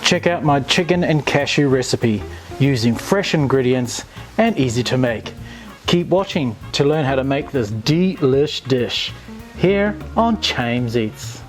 check out my chicken and cashew recipe using fresh ingredients and easy to make. Keep watching to learn how to make this delish dish here on James Eats.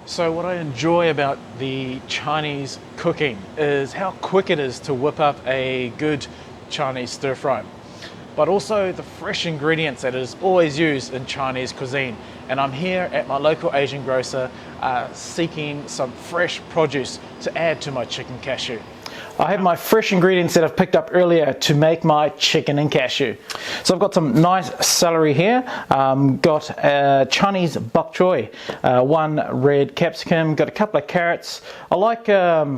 So what I enjoy about the Chinese cooking is how quick it is to whip up a good Chinese stir fry, but also the fresh ingredients that is always used in Chinese cuisine. And I'm here at my local Asian grocer seeking some fresh produce to add to my chicken cashew. I have my fresh ingredients that I've picked up earlier to make my chicken and cashew. So I've got some nice celery here, got Chinese bakchoy, one red capsicum, got a couple of carrots. I like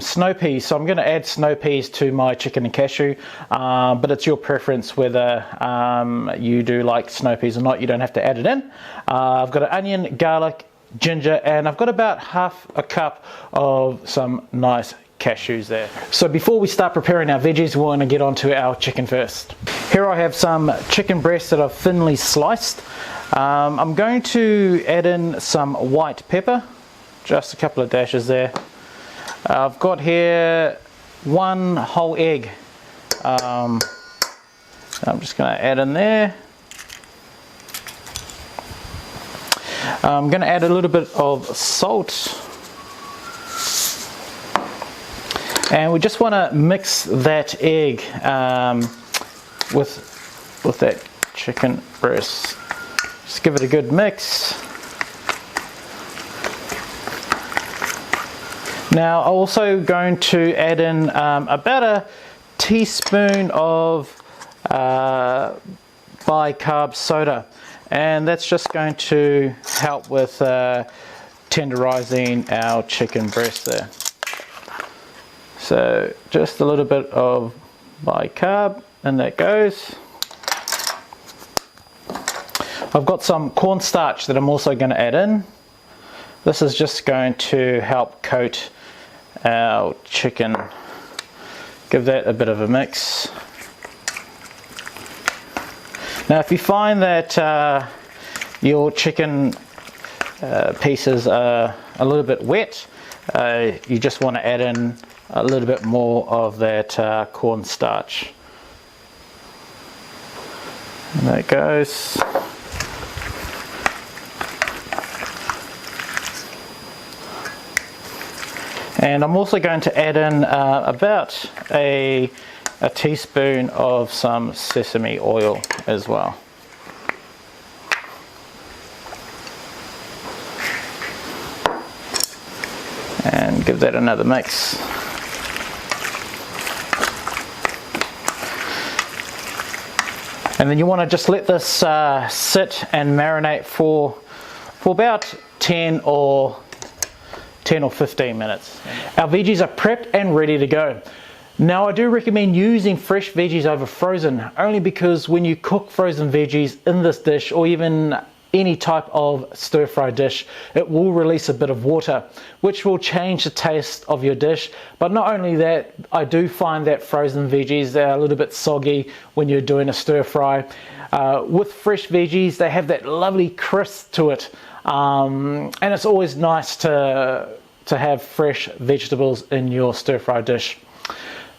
snow peas, so I'm going to add snow peas to my chicken and cashew, but it's your preference whether you do like snow peas or not. You don't have to add it in. I've got an onion, garlic, ginger, and I've got about half a cup of some nice cashews there. So before we start preparing our veggies, we want to get onto our chicken first. Here I have some chicken breasts that I've thinly sliced. I'm going to add in some white pepper, just a couple of dashes there. I've got here one whole egg. I'm just going to add in there. I'm going to add a little bit of salt. And we just want to mix that egg with that chicken breast. Just give it a good mix. Now I'm also going to add in about a teaspoon of Bi-Carb soda, and that's just going to help with tenderizing our chicken breast there. So just a little bit of Bi-Carb, and that goes. I've got some cornstarch that I'm also going to add in. This is just going to help coat our chicken. Give that a bit of a mix. Now if you find that your chicken pieces are a little bit wet, you just want to add in a little bit more of that cornstarch. And that goes. And I'm also going to add in about a teaspoon of some sesame oil as well. And give that another mix. And then you want to just let this sit and marinate for about 10 or 15 minutes. Our veggies are prepped and ready to go. Now I do recommend using fresh veggies over frozen, only because when you cook frozen veggies in this dish, or even any type of stir fry dish, it will release a bit of water, which will change the taste of your dish. But not only that, I do find that frozen veggies, they're a little bit soggy when you're doing a stir fry. With fresh veggies, they have that lovely crisp to it, and it's always nice to have fresh vegetables in your stir fry dish.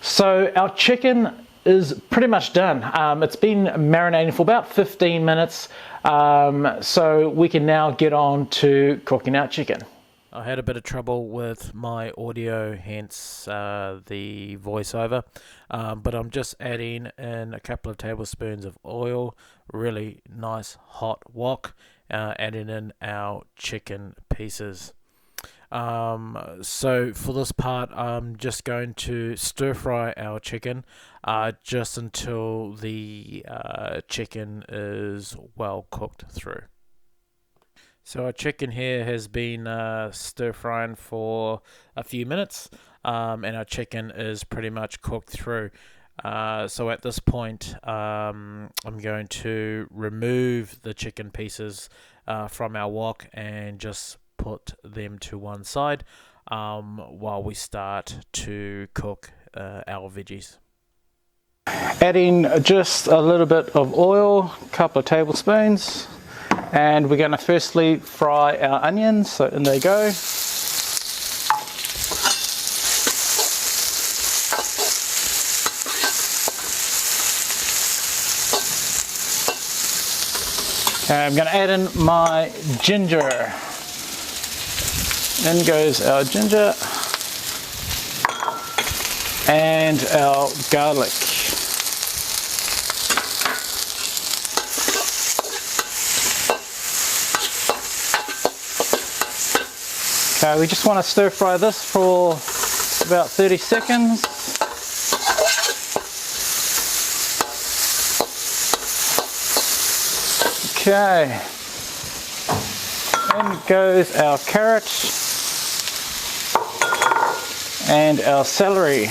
So our chicken is pretty much done. It's been marinating for about 15 minutes, so we can now get on to cooking our chicken. I had a bit of trouble with my audio, hence the voiceover, but I'm just adding in a couple of tablespoons of oil, really nice hot wok, adding in our chicken pieces. So for this part, I'm just going to stir fry our chicken just until the chicken is well cooked through. So our chicken here has been stir frying for a few minutes, and our chicken is pretty much cooked through. So at this point, I'm going to remove the chicken pieces from our wok and just put them to one side while we start to cook our veggies. Adding just a little bit of oil, a couple of tablespoons, and we're going to firstly fry our onions. So in they go. Okay, I'm going to add in my ginger. In goes our ginger and our garlic. Okay, we just want to stir fry this for about 30 seconds. Okay, in goes our carrot and our celery.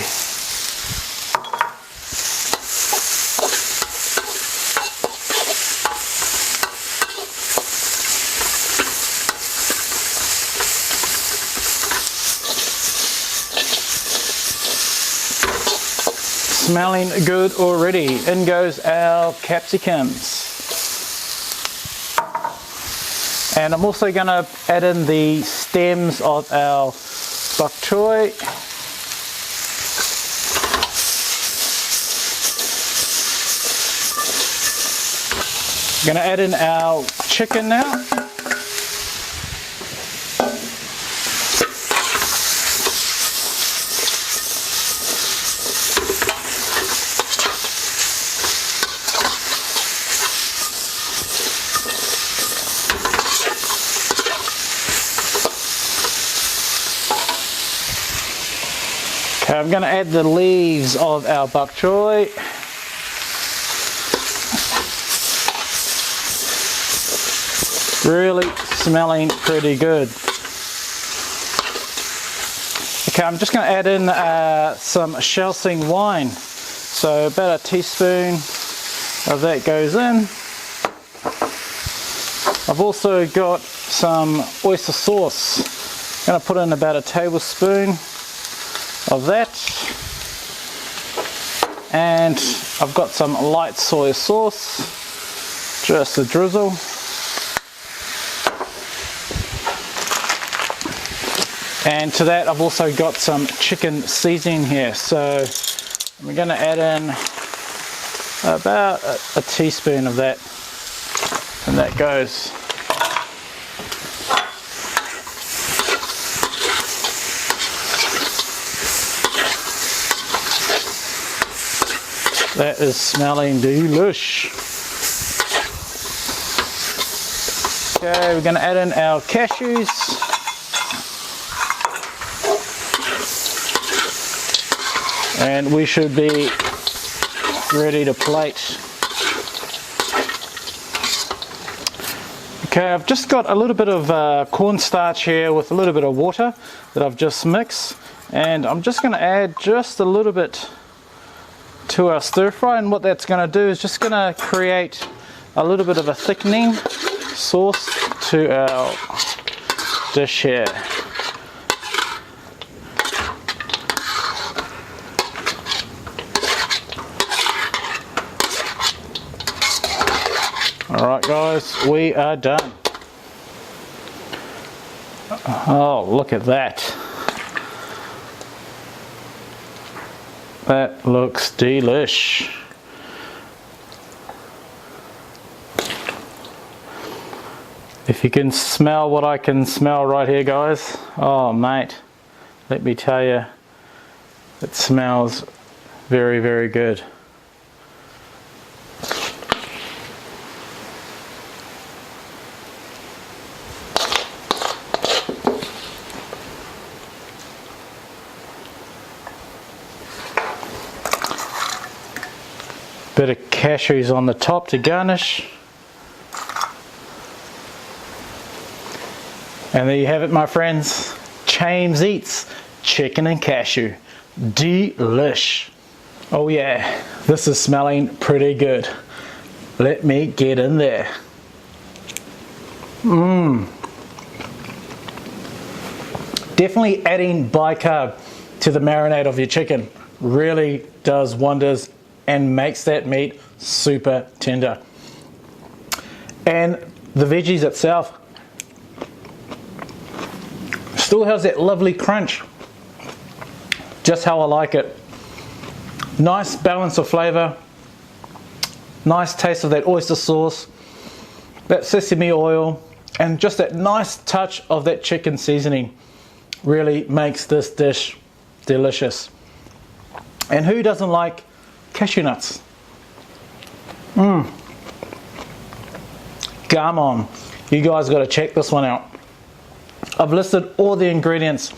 Smelling good already. In goes our capsicums. And I'm also going to add in the stems of our bakchoy. I'm going to add in our chicken now. Okay, I'm going to add the leaves of our bakchoy. Really smelling pretty good. Okay, I'm just going to add in some Shaoxing wine. So about a teaspoon of that goes in. I've also got some oyster sauce. I'm going to put in about a tablespoon of that, and I've got some light soy sauce, just a drizzle, and to that I've also got some chicken seasoning here, so we're going to add in about a teaspoon of that, and that goes. That is smelling delish. Okay, we're going to add in our cashews. And we should be ready to plate. Okay, I've just got a little bit of cornstarch here with a little bit of water that I've just mixed. And I'm just going to add just a little bit to our stir fry, and what that's going to do is just going to create a little bit of a thickening sauce to our dish here. Alright guys, we are done. Oh, look at that. That looks delish. If you can smell what I can smell right here, guys. Oh, mate. Let me tell you, it smells very, very good. Bit of cashews on the top to garnish. And there you have it, my friends. James eats chicken and cashew. Delish. Oh yeah, this is smelling pretty good. Let me get in there. Definitely adding bicarb to the marinade of your chicken really does wonders and makes that meat super tender. And the veggies itself still has that lovely crunch, just how I like it. Nice balance of flavor, nice taste of that oyster sauce, that sesame oil, and just that nice touch of that chicken seasoning really makes this dish delicious. And who doesn't like cashew nuts? Come on, you guys got to check this one out. I've listed all the ingredients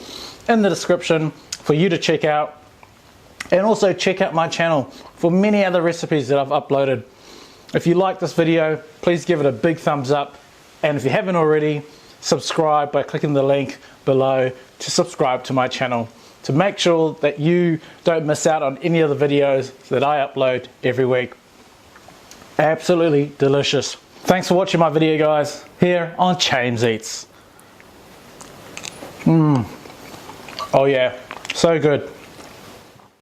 in the description for you to check out, and also check out my channel for many other recipes that I've uploaded. If you like this video, please give it a big thumbs up, and if you haven't already, subscribe by clicking the link below to subscribe to my channel to make sure that you don't miss out on any of the videos that I upload every week. Absolutely delicious. Thanks for watching my video, guys, here on James Eats. Oh yeah, so good.